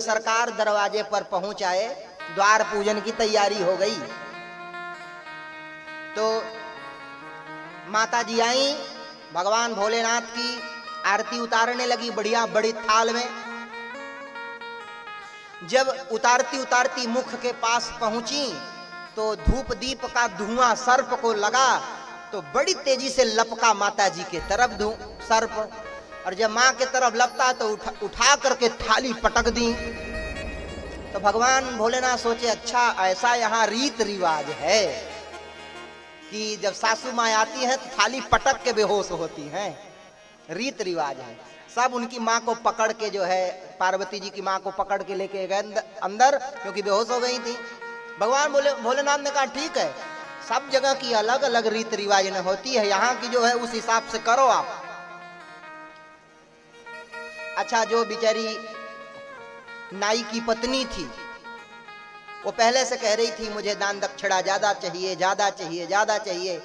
सरकार दरवाजे पर पहुंच आए, द्वार पूजन की तैयारी हो गई। तो माता जी आई, भगवान भोलेनाथ की आरती उतारने लगी बढ़िया बड़ी थाल में। जब उतारती उतारती मुख के पास पहुंची तो धूप दीप का धुआं सर्प को लगा, तो बड़ी तेजी से लपका माता जी के तरफ सर्प, और जब मां के तरफ लपका तो उठा करके थाली पटक दी। तो भगवान भोलेनाथ सोचे अच्छा ऐसा यहाँ रीत रिवाज है कि जब सासू माँ आती है तो थाली पटक के बेहोश होती हैं, रीत रिवाज है। सब उनकी माँ को पकड़ के जो है, पार्वती जी की माँ को पकड़ के लेके गए अंदर, क्योंकि बेहोश हो गई थी। भगवान भोलेनाथ ने कहा ठीक है, सब जगह की अलग अलग रीत रिवाज न होती है, यहाँ की जो है उस हिसाब से करो आप। अच्छा, जो बेचारी नाई की पत्नी थी वो पहले से कह रही थी मुझे दान दक्षिणा ज्यादा चाहिए, ज्यादा चाहिए, ज्यादा चाहिए।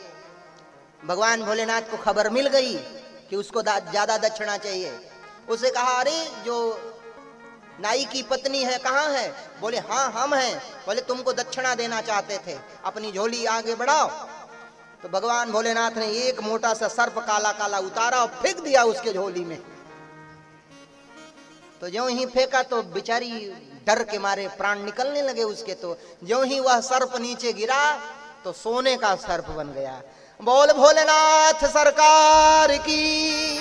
भगवान भोलेनाथ को खबर मिल गई कि उसको ज्यादा दक्षिणा चाहिए। उसे कहा अरे जो नाई की पत्नी है कहाँ है? बोले हाँ हम हैं। बोले तुमको दक्षिणा देना चाहते थे, अपनी झोली आगे बढ़ाओ। तो भगवान भोलेनाथ ने एक मोटा सा सर्प काला काला उतारा और फेंक दिया उसके झोली में। तो ज्यों ही फेंका तो बेचारी डर के मारे प्राण निकलने लगे उसके। तो ज्यों ही वह सर्प नीचे गिरा तो सोने का सर्प बन गया। बोल भोलेनाथ सरकार की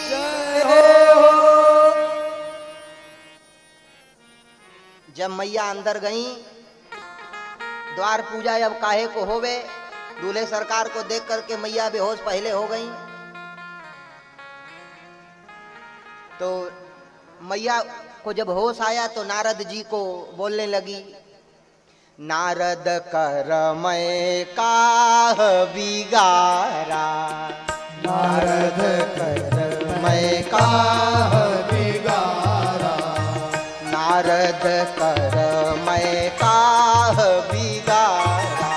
जय हो। जब मैया अंदर गई, द्वार पूजा अब काहे को होवे, दूल्हे सरकार को देख करके मैया बेहोश पहले हो गई। तो मैया को जब होश आया तो नारद जी को बोलने लगी, नारद कर मैं काह बिगारा, नारद कर मैं काह बिगारा, नारद कर मैं काह बिगारा,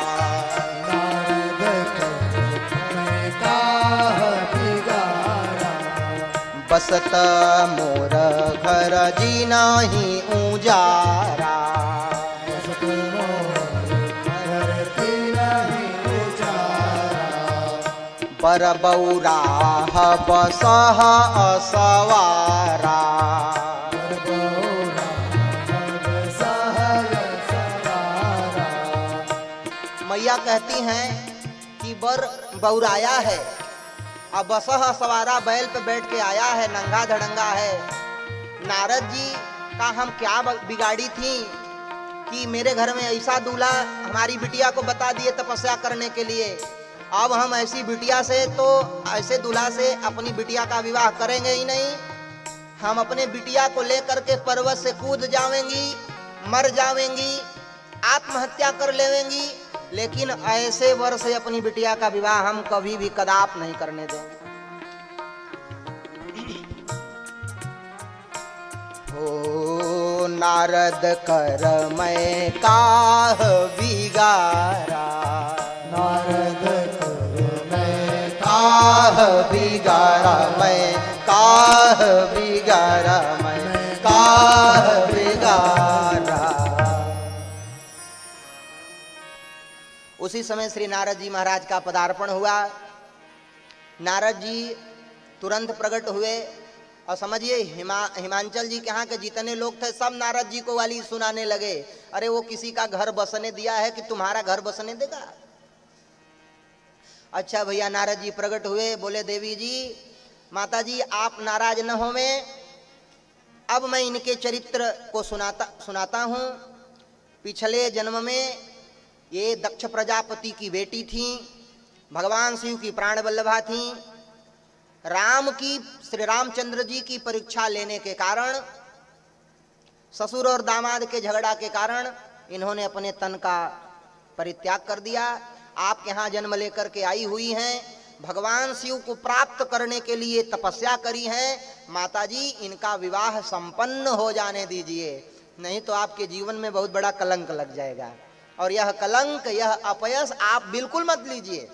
नारद कर मैं काह बिगारा, बसत मोर घर जी नहीं उजारा, बसत मोर घर जी नहीं उजारा, पर बौरा बसह असवारा, मैया कहती हैं कि बर बौराया है, अब बसह सवारा बैल पे बैठ के आया है, नंगा धड़ंगा है। नारद जी का हम क्या बिगाड़ी थी कि मेरे घर में ऐसा दूल्हा हमारी बिटिया को बता दिए तपस्या करने के लिए। अब हम ऐसी बिटिया से, तो ऐसे दूल्हा से अपनी बिटिया का विवाह करेंगे ही नहीं। हम अपने बिटिया को लेकर के पर्वत से कूद जावेंगी, मर जावेंगी, आत्महत्या कर लेवेंगी, लेकिन ऐसे वर से अपनी बिटिया का विवाह हम कभी भी कदाप नहीं करने देंगे। हो नारद कर मैं काह बिगारा, नारद कर मैं काह बिगारा, मैं काह बिगारा, मैं काह बिगारा। उसी समय श्री नारद जी महाराज का पदार्पण हुआ। नारद जी तुरंत प्रकट हुए और समझिए हिमांचल जी के यहाँ के जितने लोग थे सब नारद जी को वाली सुनाने लगे, अरे वो किसी का घर बसने दिया है कि तुम्हारा घर बसने देगा। अच्छा भैया, नारद जी प्रकट हुए, बोले देवी जी माता जी आप नाराज न होवें, अब मैं इनके चरित्र को सुनाता हूँ। पिछले जन्म में ये दक्ष प्रजापति की बेटी थी, भगवान शिव की प्राण वल्लभा थी। राम की, श्री रामचंद्र जी की परीक्षा लेने के कारण, ससुर और दामाद के झगड़ा के कारण इन्होंने अपने तन का परित्याग कर दिया। आपके यहाँ जन्म लेकर के आई हुई हैं, भगवान शिव को प्राप्त करने के लिए तपस्या करी है। माताजी इनका विवाह संपन्न हो जाने दीजिए, नहीं तो आपके जीवन में बहुत बड़ा कलंक लग जाएगा, और यह कलंक, यह अपयश आप बिल्कुल मत लीजिए,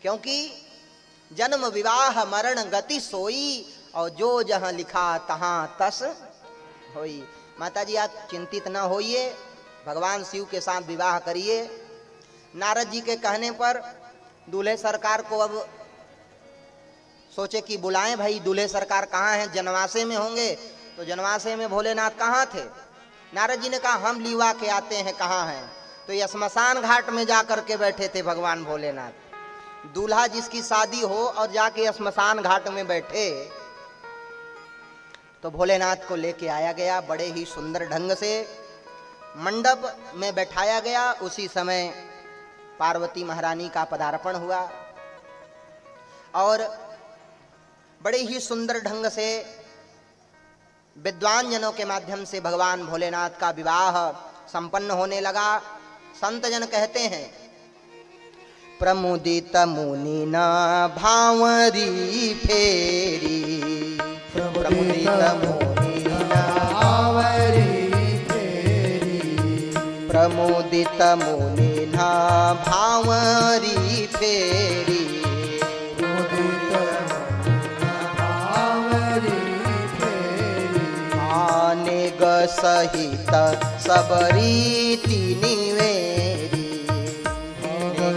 क्योंकि जन्म विवाह मरण गति सोई, और जो जहां लिखा तहां तस होई। माता जी आप चिंतित न होइए, भगवान शिव के साथ विवाह करिए। नारद जी के कहने पर दूल्हे सरकार को अब सोचे कि बुलाएं भाई, दूल्हे सरकार कहाँ हैं, जनवासे में होंगे। तो जनवासे में भोलेनाथ कहाँ थे? नारद जी ने कहा हम लिवा के आते हैं, कहाँ हैं? तो ये श्मशान घाट में जा करके बैठे थे भगवान भोलेनाथ। दूल्हा जिसकी शादी हो और जाके श्मशान घाट में बैठे, तो भोलेनाथ को लेके आया गया, बड़े ही सुंदर ढंग से मंडप में बैठाया गया। उसी समय पार्वती महारानी का पदार्पण हुआ और बड़े ही सुंदर ढंग से विद्वान जनों के माध्यम से भगवान भोलेनाथ का विवाह संपन्न होने लगा। संत जन कहते हैं, प्रमुदित मुनि न भांवरी फेरी, प्रमुदित मुनि न भांवरी फेरी, प्रमुदित मुनि न भांवरी फेरी, सहित सब रीति निवेरी,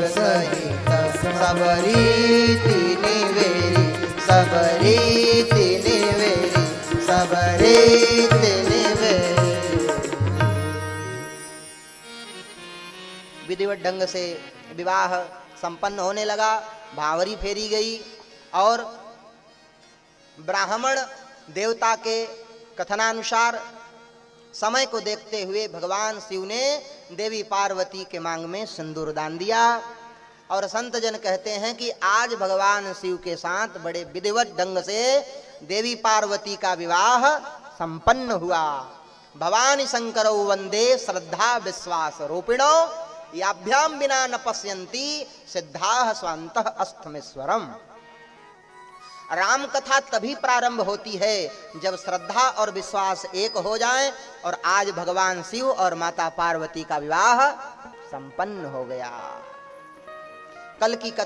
सहित सब रीति निवेरी, सब रीति निवेरी, सब रीति निवेरी। विधिवत ढंग से विवाह संपन्न होने लगा, भांवरी फेरी गई और ब्राह्मण देवता के कथनानुसार समय को देखते हुए भगवान शिव ने देवी पार्वती के मांग में सिंदूर दान दिया। और संत जन कहते हैं कि आज भगवान शिव के साथ बड़े विधिवत ढंग से देवी पार्वती का विवाह संपन्न हुआ। भवानी शंकरौ वंदे श्रद्धा विश्वास रूपिणो, याभ्याम बिना न पश्यन्ति सिद्धाः स्वान्तः अस्थमेश्वरम। राम कथा तभी प्रारंभ होती है जब श्रद्धा और विश्वास एक हो जाए, और आज भगवान शिव और माता पार्वती का विवाह संपन्न हो गया। कल की कथा